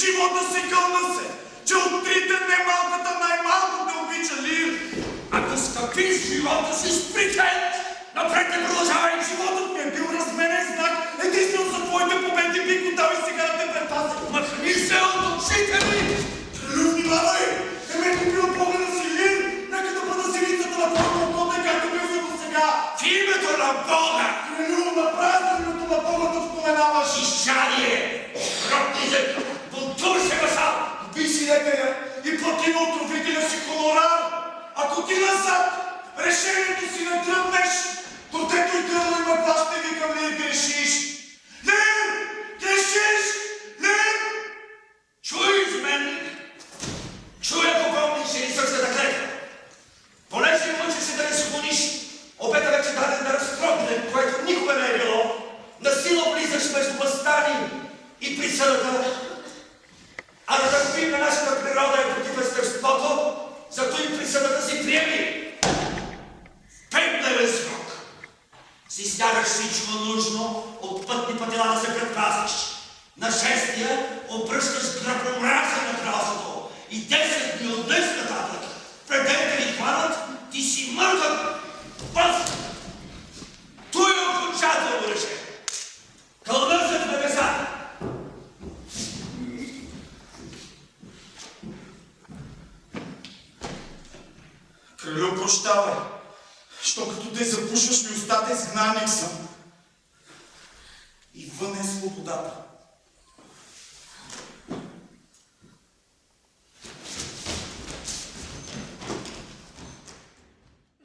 живота си кълна се, че от трите немалката най-малко те обича Лир. Ако скъпиш живота си с прикет, напред не продължавай. Животът ми е бил разменен знак, единствено за твоите победи бих го дал и сега да те предпазя. Махни се от очите ми! Кралю, внимавай! Не ме купила погледа си Лир, нека да бъда сивицата на твоята окота, както бил за до сега. В името на Бога! Кралю, направи името на Бога да споменаваш. Изчадие! Ротнизък! Бунтуваше масал! Убий си лекаря и плати на отровителя си хонорар. Ако ти назад решението си не тръпнеш, то дето и гръдно има глас, ще викам Лир, грешиш. Лир! Грешиш! Лир! Чуй, изменник! Чуй, ако помниш и сърцата клетва. Понеже мъчеше да не склониш, обета вече даден да разтрогне, което никога не е било. Насила влизаш между възстани и присъдата. А да търпим на нашата природа е против естеството, зато и присъдата си приеми. 5-дневен срок. Си стягаш всичко нужно, от пътни пътила да се предпазиш. На 6-тия обръщаш гръб на мраза на кралството и 10 дни от днес нататък, пределите ви хванат, ти си мъртъв. Пъв! Той е окончателно решение. Кълна за небесата. Кралю, прощавай, що като те запушваш ми устата, изгнанник съм. И вън е свободата.